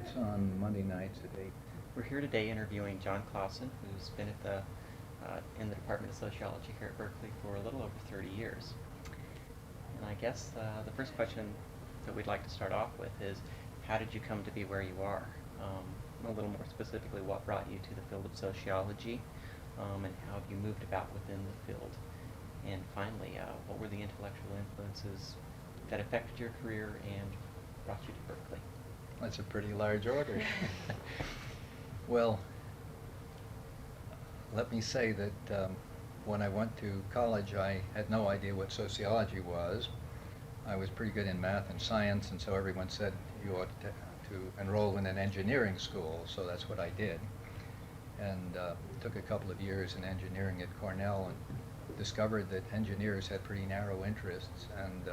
Sports on Monday nights at 8. We're here today interviewing John Clausen, who's been at in the Department of Sociology here at Berkeley for a little over 30 years. And I guess the first question that we'd like to start off with is, how did you come to be where you are? A little more specifically, what brought you to the field of sociology, and how have you moved about within the field? And finally, what were the intellectual influences that affected your career and brought you to Berkeley? That's a pretty large order. Well, let me say that when I went to college, I had no idea what sociology was. I was pretty good in math and science, and so everyone said you ought to enroll in an engineering school, so that's what I did. And took a couple of years in engineering at Cornell and discovered that engineers had pretty narrow interests. And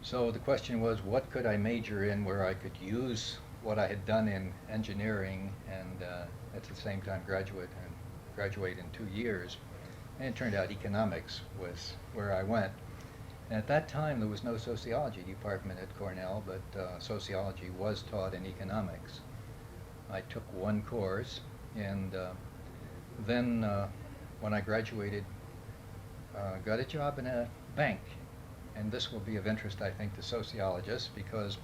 so the question was, what could I major in where I could use what I had done in engineering and at the same time graduate in 2 years. And it turned out economics was where I went. And at that time, there was no sociology department at Cornell, but sociology was taught in economics. I took one course, and then when I graduated, got a job in a bank. And this will be of interest, I think, to sociologists, because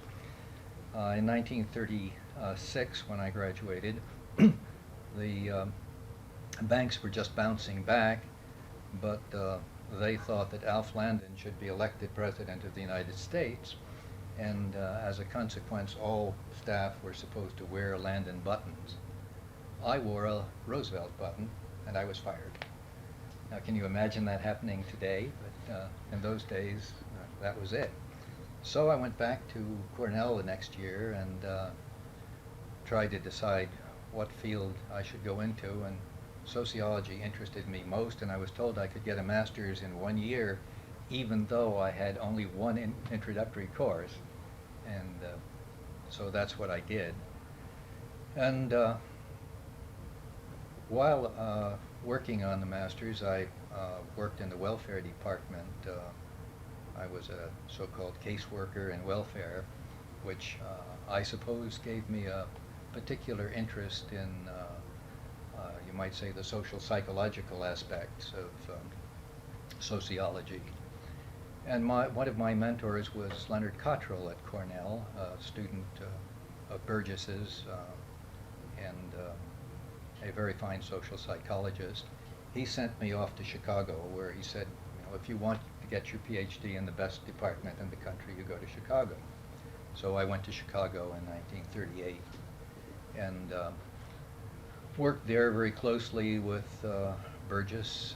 in 1936, when I graduated, the banks were just bouncing back, but they thought that Alf Landon should be elected President of the United States, and as a consequence, all staff were supposed to wear Landon buttons. I wore a Roosevelt button, and I was fired. Now, can you imagine that happening today? But in those days, that was it. So I went back to Cornell the next year and tried to decide what field I should go into, and sociology interested me most, and I was told I could get a master's in 1 year, even though I had only one introductory course, and so that's what I did. And while working on the master's, I worked in the welfare department. I was a so-called caseworker in welfare, which I suppose gave me a particular interest in, you might say, the social psychological aspects of sociology. And one of my mentors was Leonard Cottrell at Cornell, a student of Burgess's, and a very fine social psychologist. He sent me off to Chicago, where he said, if you want to get your PhD in the best department in the country, you go to Chicago. So I went to Chicago in 1938 and worked there very closely with Burgess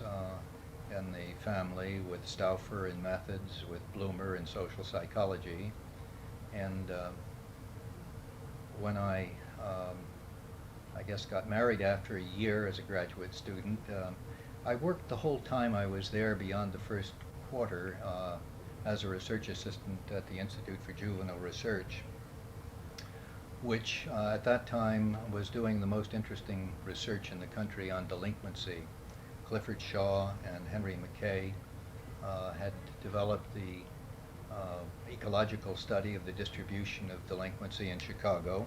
and the family, with Stauffer in methods, with Bloomer in social psychology. And when I guess got married after a year as a graduate student, I worked the whole time I was there beyond the first quarter as a research assistant at the Institute for Juvenile Research, which at that time was doing the most interesting research in the country on delinquency. Clifford Shaw and Henry McKay had developed the ecological study of the distribution of delinquency in Chicago,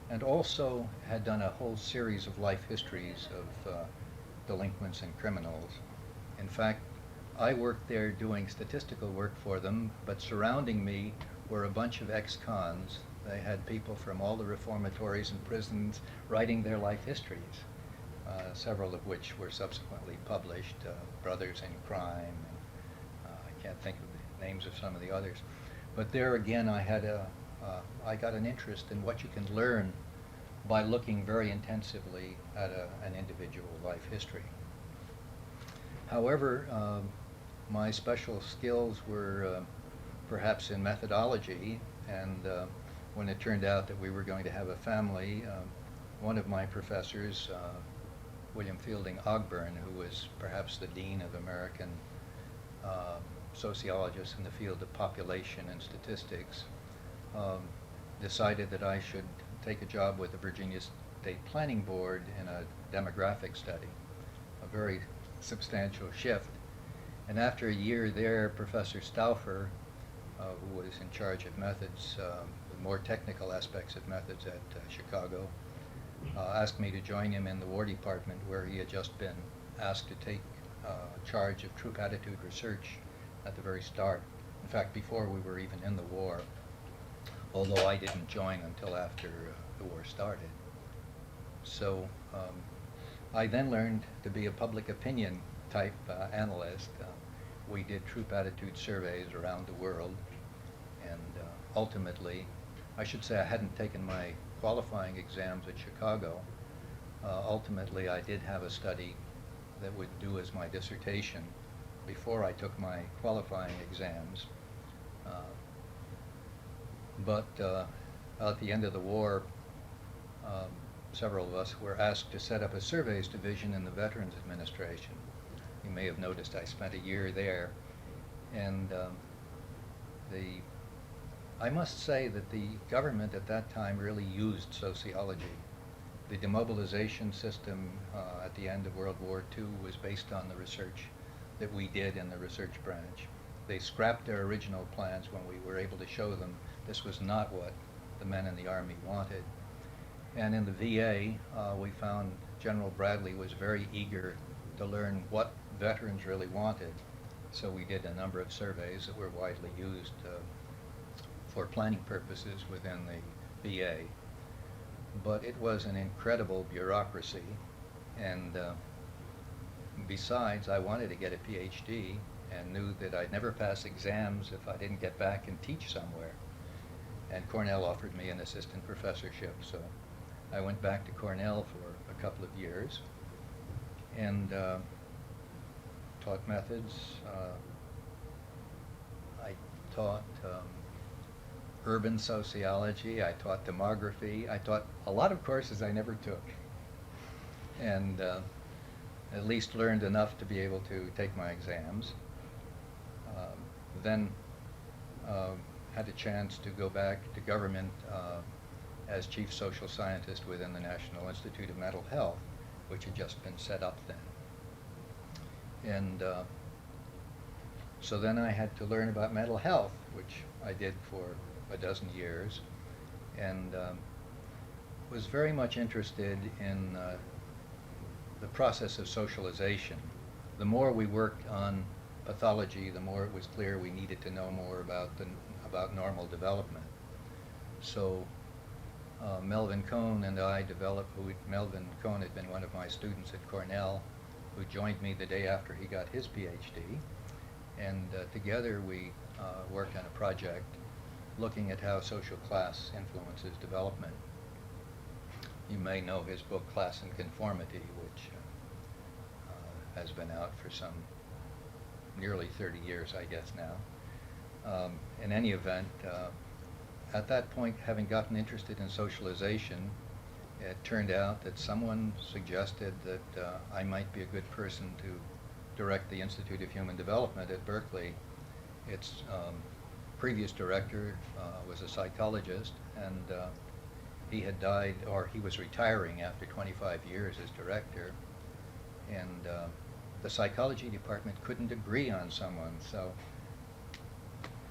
and also had done a whole series of life histories of delinquents and criminals. In fact, I worked there doing statistical work for them, but surrounding me were a bunch of ex-cons. They had people from all the reformatories and prisons writing their life histories, several of which were subsequently published, Brothers in Crime, and I can't think of the names of some of the others. But there again, I got an interest in what you can learn by looking very intensively at an individual life history. However, my special skills were perhaps in methodology, and when it turned out that we were going to have a family, one of my professors, William Fielding Ogburn, who was perhaps the dean of American sociologists in the field of population and statistics, decided that I should take a job with the Virginia State Planning Board in a demographic study, a very substantial shift. And after a year there, Professor Stauffer, who was in charge of methods, more technical aspects of methods at Chicago, asked me to join him in the War Department, where he had just been asked to take charge of troop attitude research at the very start. In fact, before we were even in the war, although I didn't join until after the war started. So I then learned to be a public opinion type analyst. We did troop attitude surveys around the world, and ultimately, I should say I hadn't taken my qualifying exams at Chicago. Ultimately, I did have a study that would do as my dissertation before I took my qualifying exams. But at the end of the war, several of us were asked to set up a surveys division in the Veterans Administration. You may have noticed I spent a year there, and I must say that the government at that time really used sociology. The demobilization system at the end of World War II was based on the research that we did in the research branch. They scrapped their original plans when we were able to show them this was not what the men in the Army wanted. And in the VA, we found General Bradley was very eager to learn what veterans really wanted. So we did a number of surveys that were widely used for planning purposes within the VA. But it was an incredible bureaucracy, and besides, I wanted to get a PhD and knew that I'd never pass exams if I didn't get back and teach somewhere. And Cornell offered me an assistant professorship, so I went back to Cornell for a couple of years and taught methods. I taught urban sociology, I taught demography, I taught a lot of courses I never took, and at least learned enough to be able to take my exams. Then had a chance to go back to government as chief social scientist within the National Institute of Mental Health, which had just been set up then. And so then I had to learn about mental health, which I did for a dozen years, and was very much interested in the process of socialization. The more we worked on pathology, the more it was clear we needed to know more about normal development. So Melvin Cohn and I developed, Melvin Cohn had been one of my students at Cornell, who joined me the day after he got his PhD, and together we worked on a project looking at how social class influences development. You may know his book, Class and Conformity, which has been out for some nearly 30 years, I guess now. In any event, at that point, having gotten interested in socialization, it turned out that someone suggested that I might be a good person to direct the Institute of Human Development at Berkeley. Its previous director was a psychologist, and he had died, or he was retiring after 25 years as director, and the psychology department couldn't agree on someone. So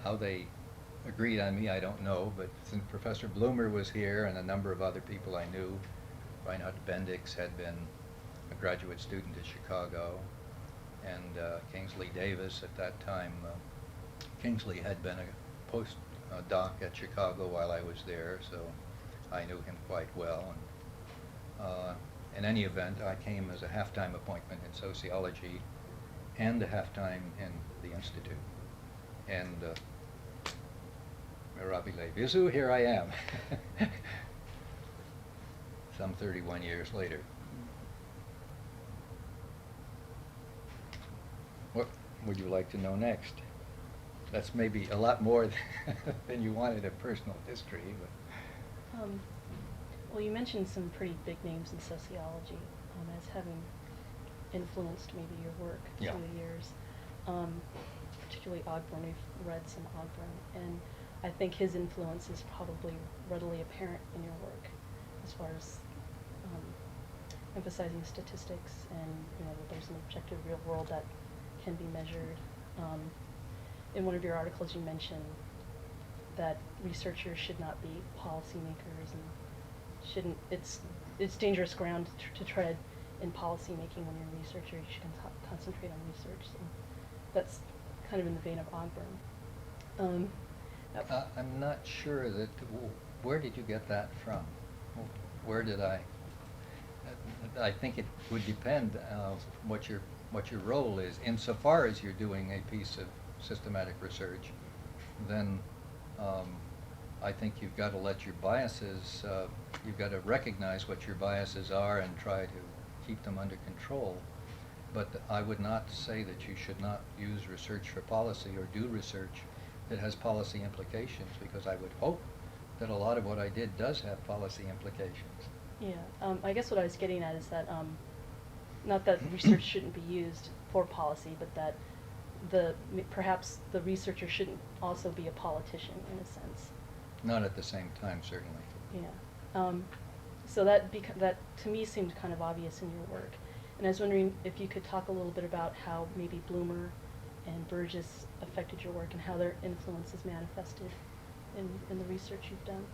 how they agreed on me, I don't know, but since Professor Bloomer was here and a number of other people I knew, Reinhard Bendix had been a graduate student at Chicago, and Kingsley Davis at that time. Kingsley had been a postdoc at Chicago while I was there, so I knew him quite well. And in any event, I came as a half-time appointment in sociology and a half-time in the Institute. And Mirabile Visu, here I am, some 31 years later. What would you like to know next? That's maybe a lot more than you wanted a personal history, but. Well, you mentioned some pretty big names in sociology as having influenced maybe your work Yeah. through the years, particularly Ogburn. We've read some Ogburn, and I think his influence is probably readily apparent in your work as far as emphasizing statistics and that there's an objective real world that can be measured. In one of your articles you mentioned that researchers should not be policymakers and shouldn't, it's dangerous ground to tread in policymaking when you're a researcher. You should concentrate on research. So that's kind of in the vein of Ogburn. I'm not sure that, where did you get that from? Where did I think it would depend what your role is. Insofar as you're doing a piece of systematic research, then I think you've got to let your biases, you've got to recognize what your biases are and try to keep them under control. But I would not say that you should not use research for policy or do research that has policy implications, because I would hope that a lot of what I did does have policy implications. Yeah, I guess what I was getting at is that, not that research shouldn't be used for policy, but that perhaps the researcher shouldn't also be a politician in a sense. Not at the same time, certainly. Yeah. So that to me seemed kind of obvious in your work. And I was wondering if you could talk a little bit about how maybe Bloomer and Burgess affected your work and how their influence is manifested in the research you've done.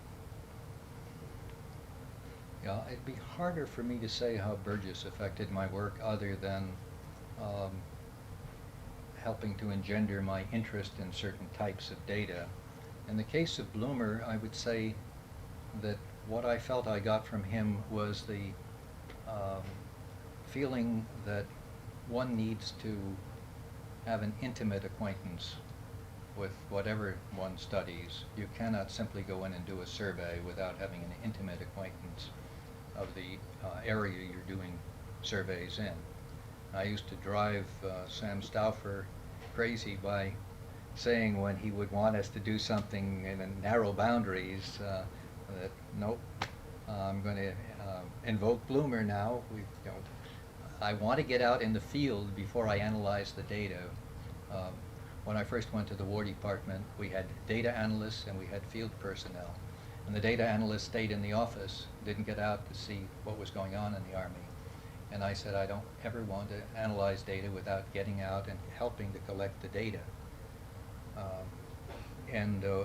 Yeah, it'd be harder for me to say how Burgess affected my work other than helping to engender my interest in certain types of data. In the case of Bloomer, I would say that what I felt I got from him was the feeling that one needs to have an intimate acquaintance with whatever one studies. You cannot simply go in and do a survey without having an intimate acquaintance of the area you're doing surveys in. I used to drive Sam Stauffer crazy by saying when he would want us to do something in a narrow boundaries that nope, I'm going to invoke Bloomer now. I want to get out in the field before I analyze the data. When I first went to the War Department, we had data analysts and we had field personnel. And the data analysts stayed in the office, didn't get out to see what was going on in the Army. And I said, I don't ever want to analyze data without getting out and helping to collect the data.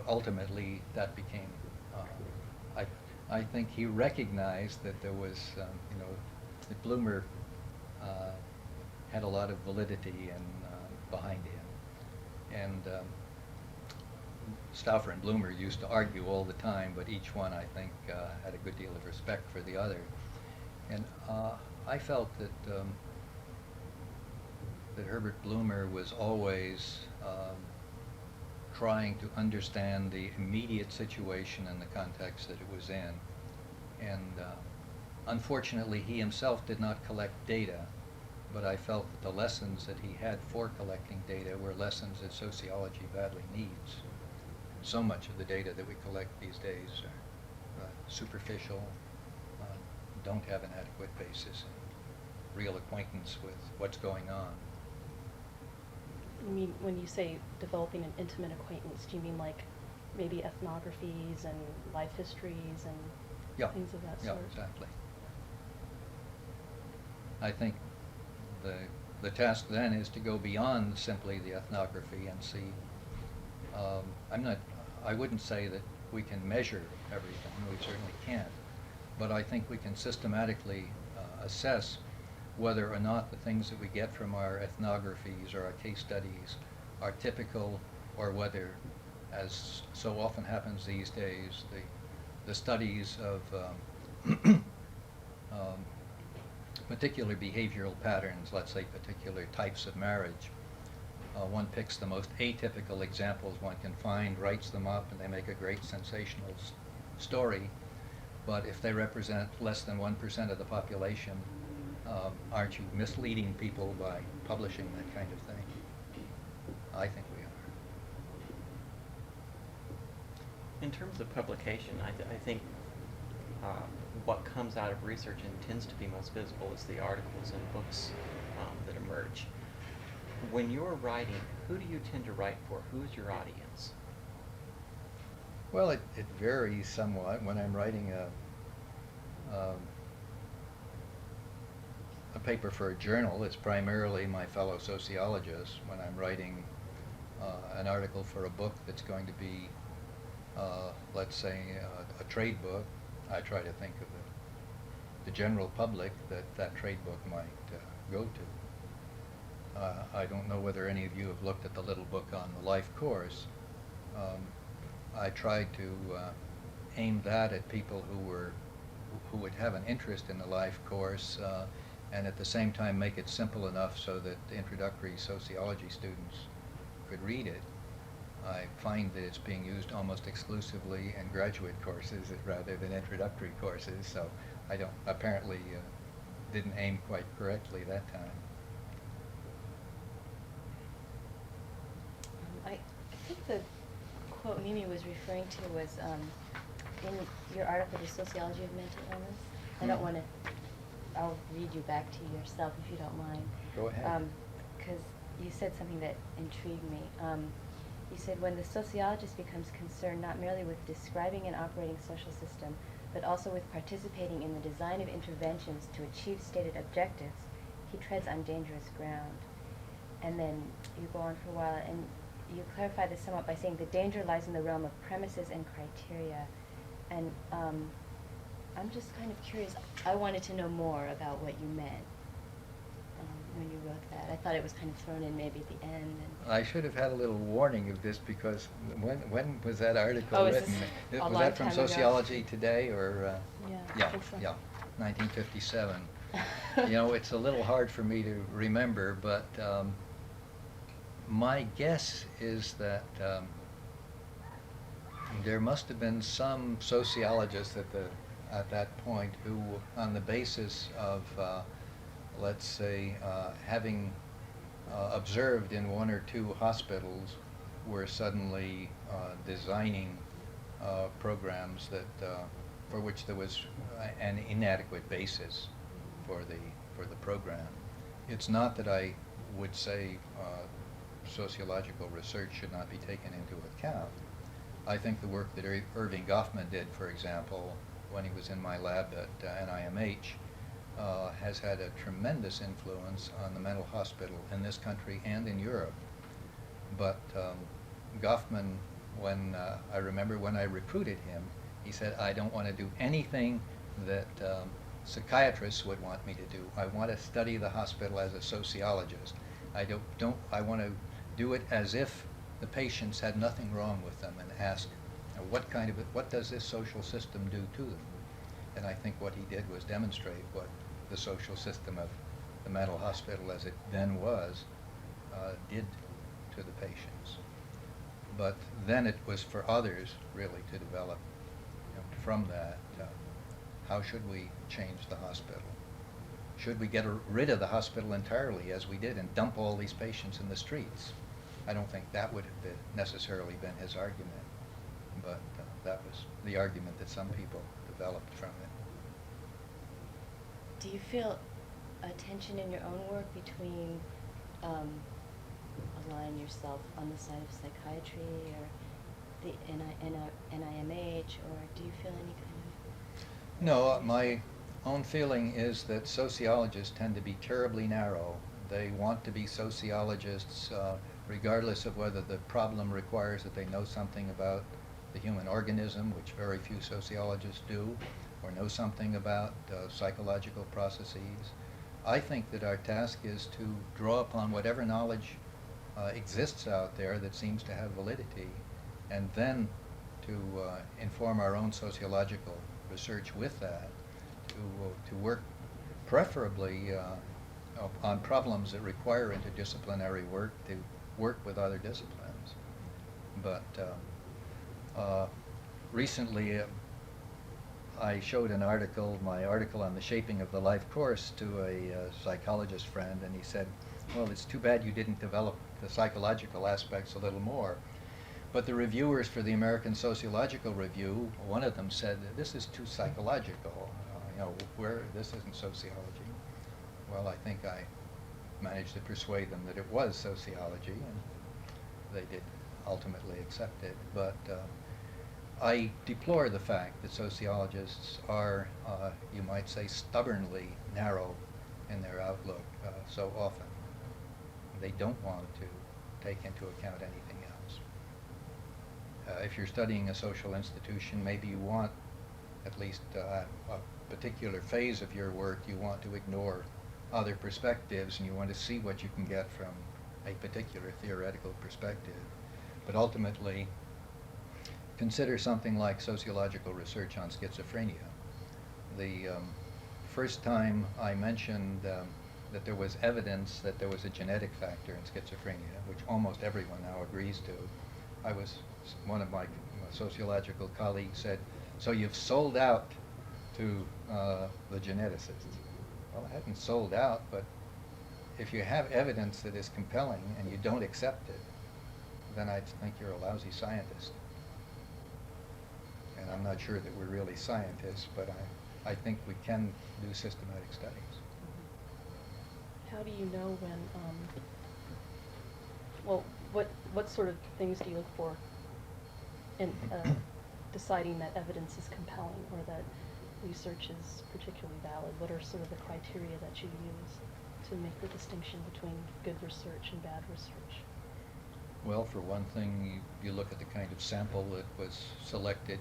Ultimately, that became, I think he recognized that there was, that Bloomer had a lot of validity behind him. And Stauffer and Bloomer used to argue all the time, but each one, I think, had a good deal of respect for the other. And I felt that Herbert Bloomer was always trying to understand the immediate situation and the context that it was in. And unfortunately, he himself did not collect data, but I felt that the lessons that he had for collecting data were lessons that sociology badly needs. So much of the data that we collect these days are superficial, don't have an adequate basis in real acquaintance with what's going on. You mean, when you say developing an intimate acquaintance, do you mean like maybe ethnographies and life histories and things of that sort? Yeah, exactly. I think the task then is to go beyond simply the ethnography and see. I wouldn't say that we can measure everything. We certainly can't. But I think we can systematically assess whether or not the things that we get from our ethnographies or our case studies are typical, or whether, as so often happens these days, the studies of particular behavioral patterns, let's say particular types of marriage. One picks the most atypical examples one can find, writes them up, and they make a great sensational story. But if they represent less than 1% of the population, aren't you misleading people by publishing that kind of thing? I think we are. In terms of publication, I think what comes out of research and tends to be most visible is the articles and books that emerge. When you're writing, who do you tend to write for? Who's your audience? Well, it varies somewhat. When I'm writing a paper for a journal, it's primarily my fellow sociologists. When I'm writing an article for a book that's going to be let's say, a trade book, I try to think of the general public that that trade book might go to. I don't know whether any of you have looked at the little book on the life course. I tried to aim that at people who would have an interest in the life course, and at the same time make it simple enough so that the introductory sociology students could read it. I find that it's being used almost exclusively in graduate courses rather than introductory courses, so I don't, apparently didn't aim quite correctly that time. I think the quote Mimi was referring to was in your article, The Sociology of Mental Illness. I don't want to, I'll read you back to yourself if you don't mind. Go ahead. Because you said something that intrigued me. You said, when the sociologist becomes concerned not merely with describing an operating social system, but also with participating in the design of interventions to achieve stated objectives, he treads on dangerous ground. And then you go on for a while, and you clarify this somewhat by saying the danger lies in the realm of premises and criteria. And I'm just kind of curious. I wanted to know more about what you meant when you wrote that. I thought it was kind of thrown in maybe at the end. And I should have had a little warning of this, because when was that article Oh, is written? this a Was long that from time ago? Sociology Today, or? Yeah, I Yeah, think so. yeah, 1957. You know, it's a little hard for me to remember, but my guess is that there must have been some sociologists at that point who, on the basis of let's say, having observed in one or two hospitals, were suddenly designing programs that for which there was an inadequate basis for the program. It's not that I would say sociological research should not be taken into account. I think the work that Irving Goffman did, for example, when he was in my lab at NIMH, has had a tremendous influence on the mental hospital in this country and in Europe. But Goffman, when I remember when I recruited him, he said, I don't want to do anything that psychiatrists would want me to do. I want to study the hospital as a sociologist. I want to do it as if the patients had nothing wrong with them, and ask, what does this social system do to them? And I think what he did was demonstrate what the social system of the mental hospital as it then was did to the patients. But then it was for others really to develop, from that, how should we change the hospital? Should we get rid of the hospital entirely, as we did, and dump all these patients in the streets? I don't think that would have necessarily been his argument, but that was the argument that some people developed from it. do you feel a tension in your own work between aligning yourself on the side of psychiatry or the NIMH, or do you feel any kind of... No, my own feeling is that sociologists tend to be terribly narrow. They want to be sociologists regardless of whether the problem requires that they know something about the human organism, which very few sociologists do, or know something about psychological processes. I think that our task is to draw upon whatever knowledge exists out there that seems to have validity, and then to inform our own sociological research with that, to work preferably on problems that require interdisciplinary work, to work with other disciplines. But recently I showed my article on the shaping of the life course, to a psychologist friend, and he said, well, it's too bad you didn't develop the psychological aspects a little more. But the reviewers for the American Sociological Review, one of them said, this is too psychological, this isn't sociology. Well, I think I managed to persuade them that it was sociology, and they did ultimately accept it. But I deplore the fact that sociologists are, you might say, stubbornly narrow in their outlook so often. They don't want to take into account anything else. if you're studying a social institution, maybe you want at least a particular phase of your work, you want to ignore other perspectives and you want to see what you can get from a particular theoretical perspective. But ultimately, consider something like sociological research on schizophrenia. The first time I mentioned that there was evidence that there was a genetic factor in schizophrenia, which almost everyone now agrees to, one of my sociological colleagues said, "So you've sold out to the geneticists." Well, I hadn't sold out, but if you have evidence that is compelling and you don't accept it, then I'd think you're a lousy scientist. And I'm not sure that we're really scientists, but I think we can do systematic studies. How do you know when, well, what sort of things do you look for in deciding that evidence is compelling or that research is particularly valid? What are sort of the criteria that you use to make the distinction between good research and bad research? Well, for one thing, you look at the kind of sample that was selected.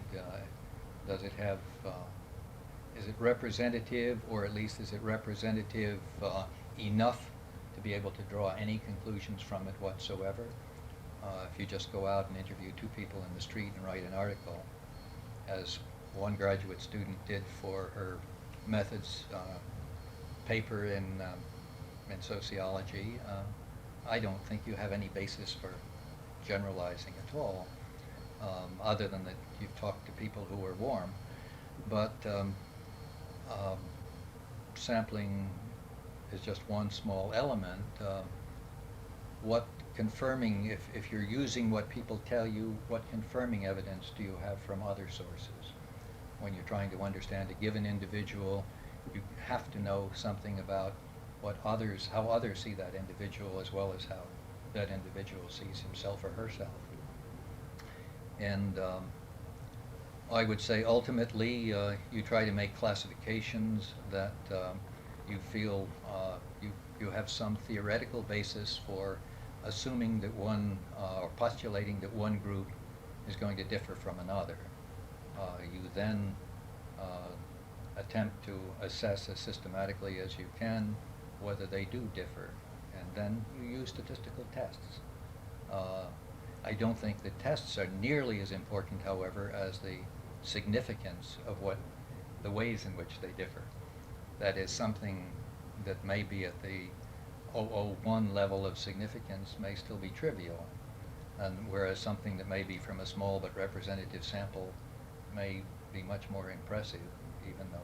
Does it have, is it representative, or at least is it representative enough to be able to draw any conclusions from it whatsoever? If you just go out and interview two people in the street and write an article, as one graduate student did for her methods paper in sociology, I don't think you have any basis for generalizing at all, other than that you've talked to people who are warm. But sampling is just one small element. What confirming, if you're using what people tell you, what confirming evidence do you have from other sources? When you're trying to understand a given individual, you have to know something about how others see that individual, as well as how that individual sees himself or herself. And I would say ultimately you try to make classifications that you feel you have some theoretical basis for assuming that one, or postulating that one group is going to differ from another. You then attempt to assess as systematically as you can whether they do differ, and then you use statistical tests. I don't think the tests are nearly as important, however, as the significance of the ways in which they differ. That is, something that may be at the 001 level of significance may still be trivial, and whereas something that may be from a small but representative sample may be much more impressive, even though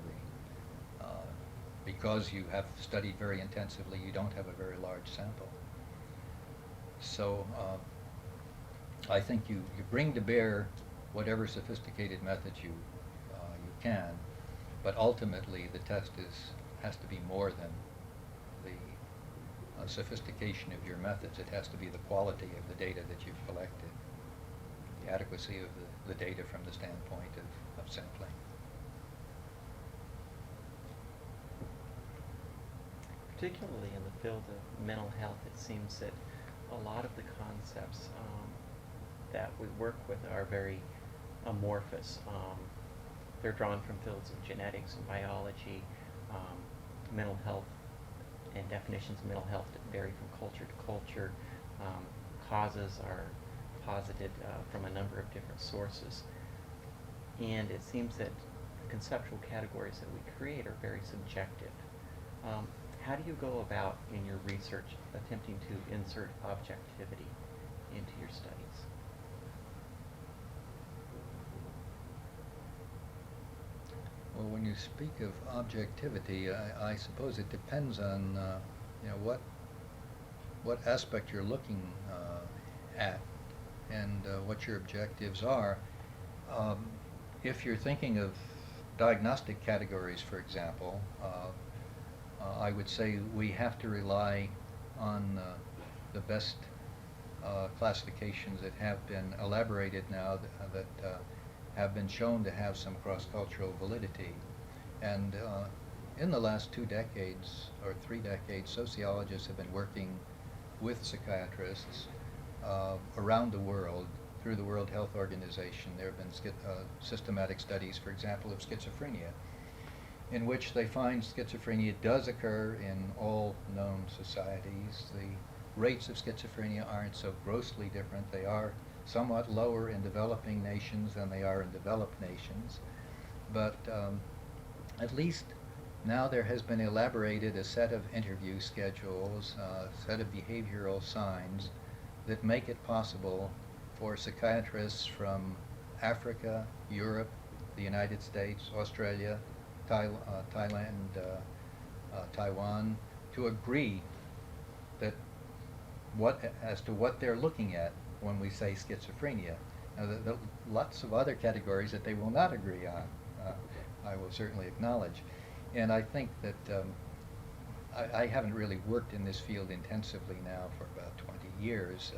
because you have studied very intensively, you don't have a very large sample. So I think you bring to bear whatever sophisticated methods you can, but ultimately the test has to be more than the sophistication of your methods. It has to be the quality of the data that you've collected, the adequacy of the data from the standpoint of sampling. Particularly in the field of mental health, it seems that a lot of the concepts that we work with are very amorphous. They're drawn from fields of genetics and biology. Mental health and definitions of mental health vary from culture to culture. Causes are posited from a number of different sources. And it seems that the conceptual categories that we create are very subjective. How do you go about in your research attempting to insert objectivity into your studies? Well, when you speak of objectivity, I suppose it depends on what aspect you're looking at and what your objectives are. If you're thinking of diagnostic categories, for example, I would say we have to rely on the best classifications that have been elaborated now that have been shown to have some cross-cultural validity. And in the last 2 decades or 3 decades, sociologists have been working with psychiatrists around the world through the World Health Organization. There have been systematic studies, for example, of schizophrenia, in which they find schizophrenia does occur in all known societies. The rates of schizophrenia aren't so grossly different. They are somewhat lower in developing nations than they are in developed nations. But at least now there has been elaborated a set of interview schedules, a set of behavioral signs that make it possible for psychiatrists from Africa, Europe, the United States, Australia, Thailand, Taiwan, to agree that as to what they're looking at when we say schizophrenia. Now, lots of other categories that they will not agree on, I will certainly acknowledge. And I think that I haven't really worked in this field intensively now for about 20 years,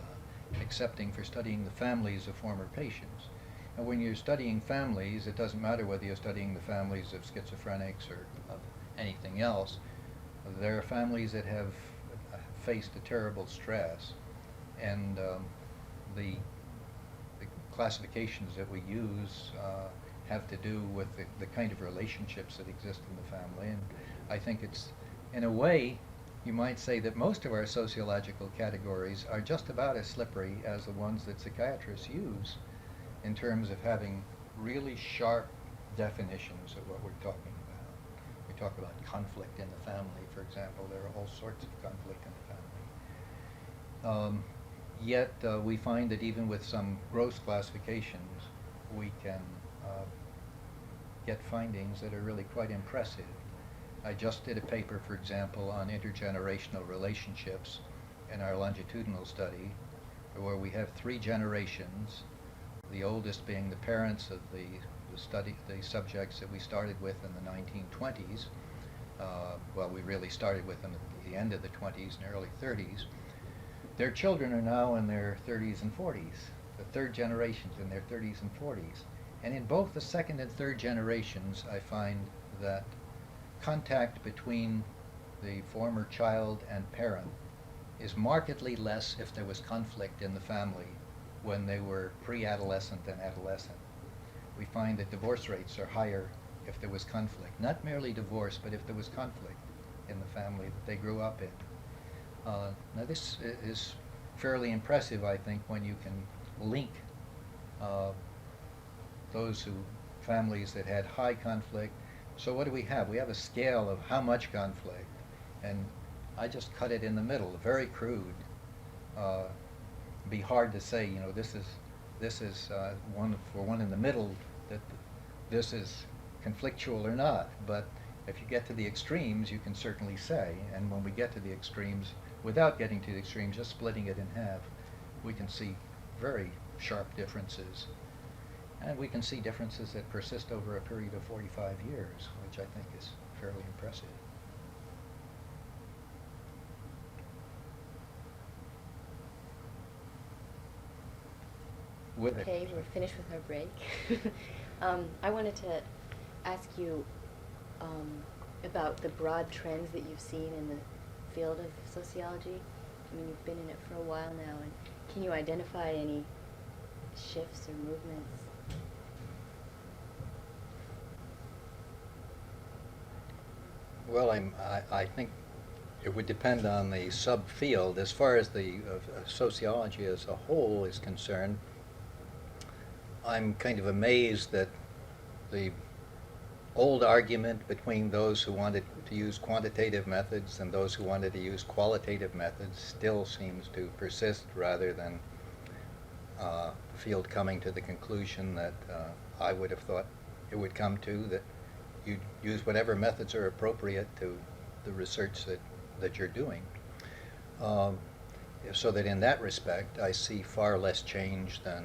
excepting for studying the families of former patients. And when you're studying families, it doesn't matter whether you're studying the families of schizophrenics or of anything else. There are families that have faced a terrible stress, and the classifications that we use have to do with the kind of relationships that exist in the family. And I think it's, in a way, you might say that most of our sociological categories are just about as slippery as the ones that psychiatrists use, in terms of having really sharp definitions of what we're talking about. We talk about conflict in the family, for example. There are all sorts of conflict in the family. Yet we find that even with some gross classifications, we can get findings that are really quite impressive. I just did a paper, for example, on intergenerational relationships in our longitudinal study, where we have 3 generations, the oldest being the parents of the subjects that we started with in the 1920s. Well, we really started with them at the end of the 20s and early 30s. Their children are now in their 30s and 40s, the third generations in their 30s and 40s. And in both the second and third generations, I find that contact between the former child and parent is markedly less if there was conflict in the family when they were pre-adolescent and adolescent. We find that divorce rates are higher if there was conflict. Not merely divorce, but if there was conflict in the family that they grew up in. Now this is fairly impressive, I think, when you can link families that had high conflict. So what do we have? We have a scale of how much conflict, and I just cut it in the middle, very crude. Be hard to say, you know, this is one in the middle, that this is conflictual or not. But if you get to the extremes, you can certainly say. And when we get to the extremes, without getting to the extremes, just splitting it in half, we can see very sharp differences. And we can see differences that persist over a period of 45 years, which I think is fairly impressive. Okay, we're finished with our break. I wanted to ask you about the broad trends that you've seen in the field of sociology. I mean, you've been in it for a while now, and can you identify any shifts or movements? Well, I think it would depend on the subfield. As far as the sociology as a whole is concerned, I'm kind of amazed that the old argument between those who wanted to use quantitative methods and those who wanted to use qualitative methods still seems to persist, rather than the field coming to the conclusion that I would have thought it would come to, that you use whatever methods are appropriate to the research that you're doing. So that in that respect, I see far less change than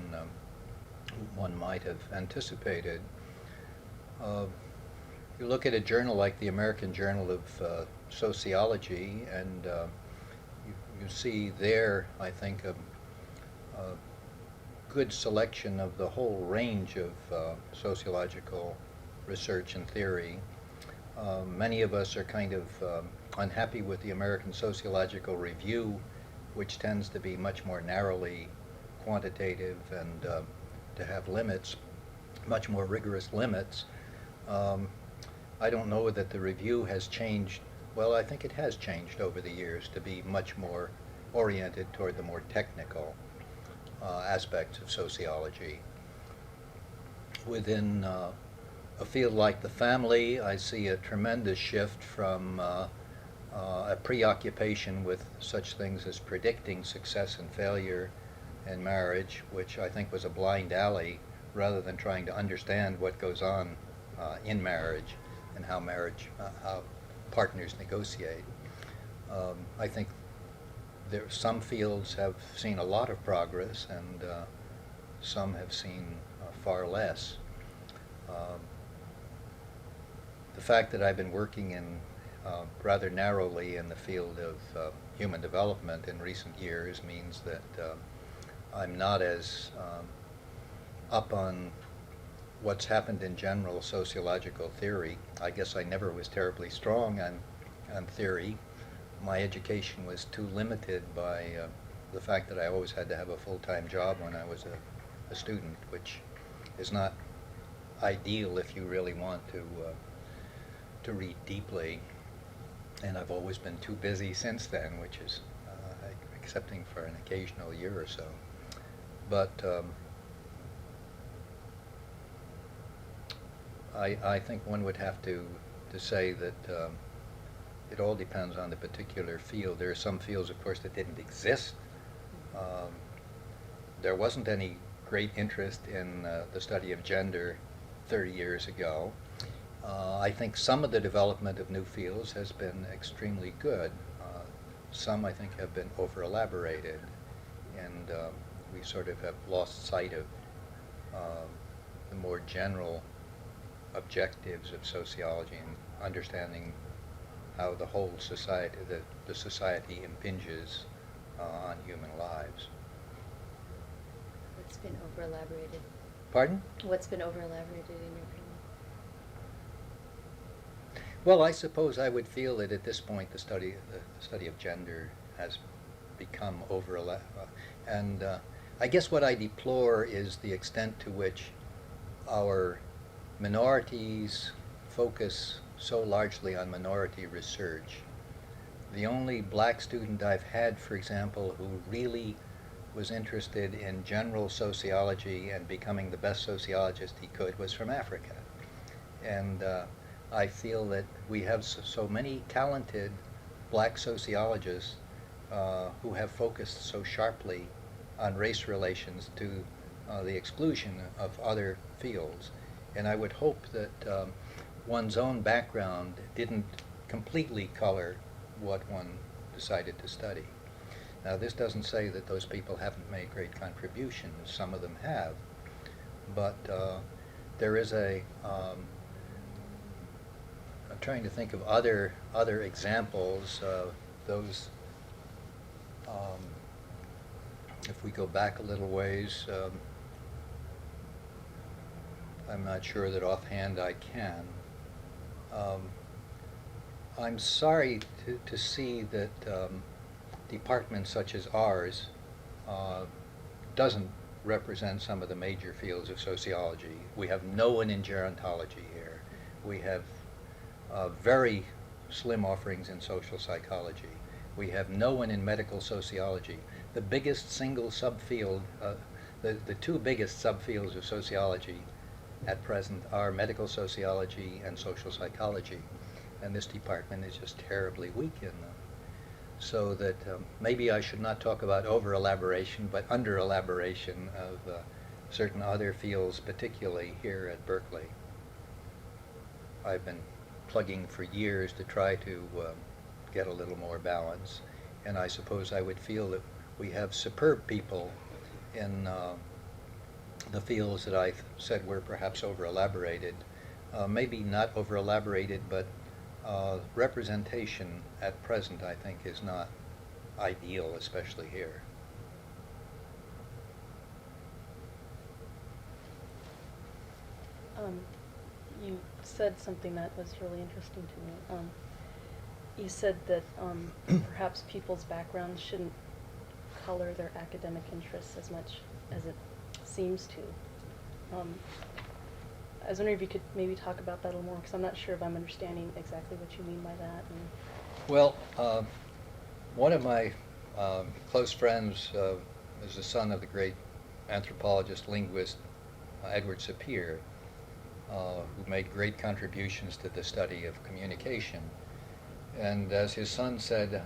one might have anticipated. You look at a journal like the American Journal of Sociology, and you see there, I think, a good selection of the whole range of sociological research and theory. Many of us are kind of unhappy with the American Sociological Review, which tends to be much more narrowly quantitative and to have limits, much more rigorous limits. I don't know that the review has changed. Well, I think it has changed over the years to be much more oriented toward the more technical aspects of sociology. Within a field like the family, I see a tremendous shift from a preoccupation with such things as predicting success and failure in marriage, which I think was a blind alley, rather than trying to understand what goes on in marriage and how how partners negotiate. I think some fields have seen a lot of progress, and some have seen far less. The fact that I've been working in rather narrowly in the field of human development in recent years means that I'm not as up on what's happened in general sociological theory. I guess I never was terribly strong on theory. My education was too limited by the fact that I always had to have a full-time job when I was a student, which is not ideal if you really want to read deeply. And I've always been too busy since then, which is excepting for an occasional year or so. But I think one would have to say that it all depends on the particular field. There are some fields, of course, that didn't exist. There wasn't any great interest in the study of gender 30 years ago. I think some of the development of new fields has been extremely good. Some, I think, have been over-elaborated, and we sort of have lost sight of the more general objectives of sociology and understanding how the whole society, the society impinges on human lives. What's been over-elaborated? Pardon? What's been over-elaborated in your opinion? Well, I suppose I would feel that at this point the study of gender has become and I guess what I deplore is the extent to which our minorities focus so largely on minority research. The only black student I've had, for example, who really was interested in general sociology and becoming the best sociologist he could was from Africa. And I feel that we have so many talented black sociologists who have focused so sharply on race relations to the exclusion of other fields. And I would hope that one's own background didn't completely color what one decided to study. Now, this doesn't say that those people haven't made great contributions. Some of them have. But there is I'm trying to think of other examples. Those, if we go back a little ways, I'm not sure that offhand I can. I'm sorry to see that departments such as ours doesn't represent some of the major fields of sociology. We have no one in gerontology here. We have very slim offerings in social psychology. We have no one in medical sociology. The biggest single subfield, the two biggest subfields of sociology at present are medical sociology and social psychology, and this department is just terribly weak in them. So that maybe I should not talk about over-elaboration, but under-elaboration of certain other fields, particularly here at Berkeley. I've been plugging for years to try to get a little more balance, and I suppose I would feel that we have superb people in the fields that I said were perhaps over-elaborated. Maybe not over-elaborated, but representation at present, I think, is not ideal, especially here. You said something that was really interesting to me. You said that perhaps people's backgrounds shouldn't color their academic interests as much as it seems to. I was wondering if you could maybe talk about that a little more, because I'm not sure if I'm understanding exactly what you mean by that. And Well, one of my close friends is the son of the great anthropologist, linguist Edward Sapir, who made great contributions to the study of communication. And as his son said,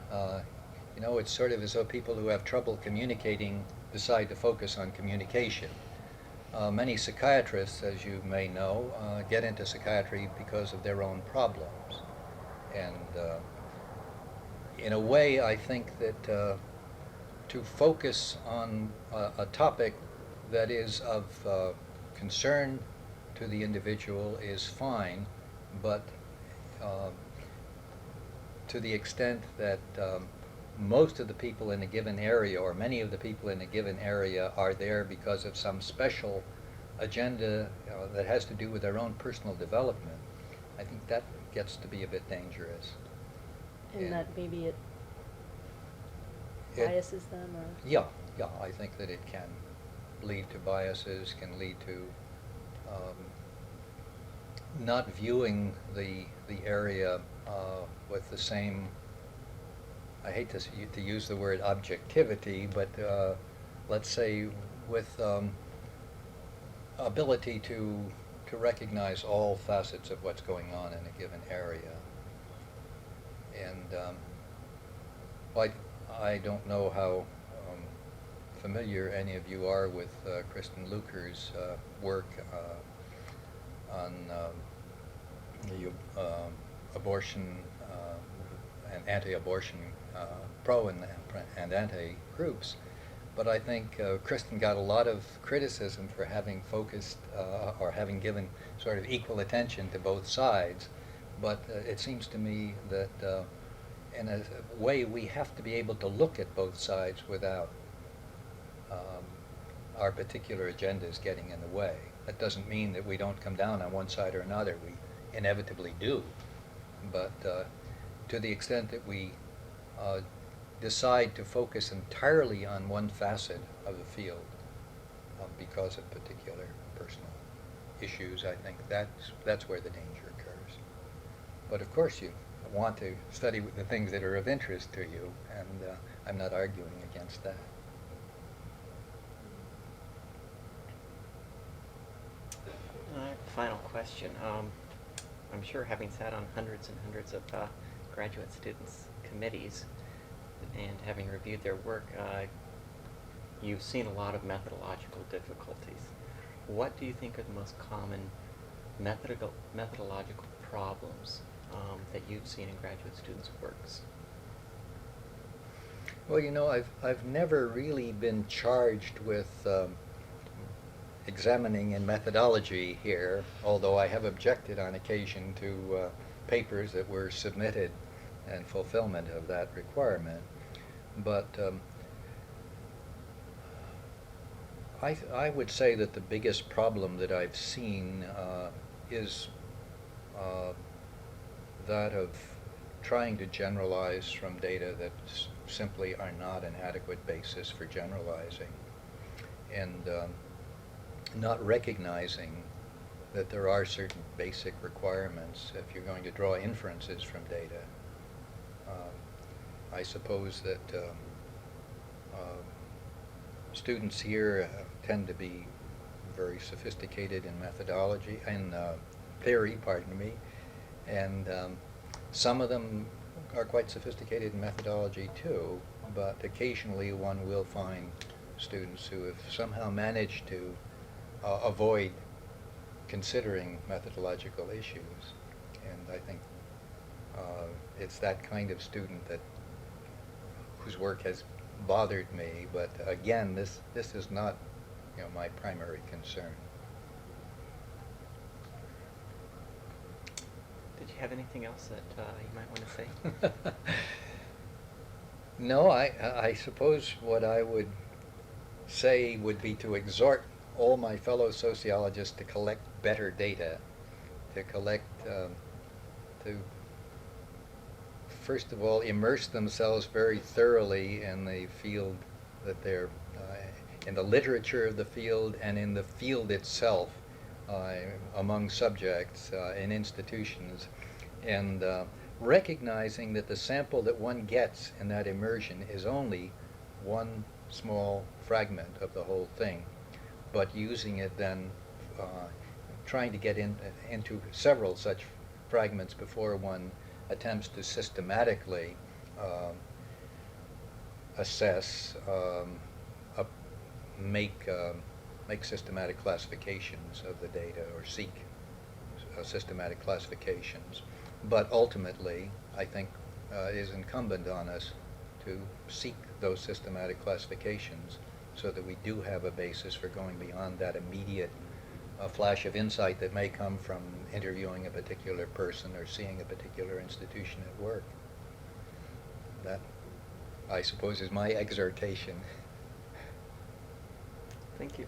it's sort of as though people who have trouble communicating decide to focus on communication. Many psychiatrists, as you may know, get into psychiatry because of their own problems. And in a way, I think that to focus on a topic that is of concern to the individual is fine, but to the extent that most of the people in a given area, or many of the people in a given area, are there because of some special agenda that has to do with their own personal development, I think that gets to be a bit dangerous. and that maybe it It- biases them, or? Yeah, I think that it can lead to biases, can lead to not viewing the area with the same, I hate to use the word objectivity, but let's say with ability to recognize all facets of what's going on in a given area. And I don't know how familiar any of you are with Kristen Luker's work on the abortion and anti-abortion pro and anti groups. But I think Kristen got a lot of criticism for having focused or having given sort of equal attention to both sides. But it seems to me that in a way we have to be able to look at both sides without our particular agendas getting in the way. That doesn't mean that we don't come down on one side or another. We inevitably do. But to the extent that we decide to focus entirely on one facet of the field because of particular personal issues, I think that's where the danger occurs. But of course you want to study the things that are of interest to you, and I'm not arguing against that. Final question. I'm sure, having sat on hundreds and hundreds of graduate students' committees and having reviewed their work, you've seen a lot of methodological difficulties. What do you think are the most common methodological problems that you've seen in graduate students' works? Well, I've never really been charged with examining in methodology here, although I have objected on occasion to papers that were submitted in fulfillment of that requirement. But I would say that the biggest problem that I've seen is that of trying to generalize from data that simply are not an adequate basis for generalizing, and not recognizing that there are certain basic requirements if you're going to draw inferences from data. I suppose that students here tend to be very sophisticated in methodology and theory, pardon me, and some of them are quite sophisticated in methodology too, but occasionally one will find students who have somehow managed to avoid considering methodological issues. And I think it's that kind of student whose work has bothered me, but again, this is not my primary concern. Did you have anything else that you might want to say? No, I suppose what I would say would be to exhort all my fellow sociologists to collect better data, to first of all immerse themselves very thoroughly in the field that they're in the literature of the field and in the field itself, among subjects in institutions, and recognizing that the sample that one gets in that immersion is only one small fragment of the whole thing, but using it then, trying to get into several such fragments before one attempts to systematically assess, make systematic classifications of the data, or seek systematic classifications. But ultimately, I think it is incumbent on us to seek those systematic classifications so that we do have a basis for going beyond that immediate flash of insight that may come from interviewing a particular person or seeing a particular institution at work. That, I suppose, is my exhortation. Thank you.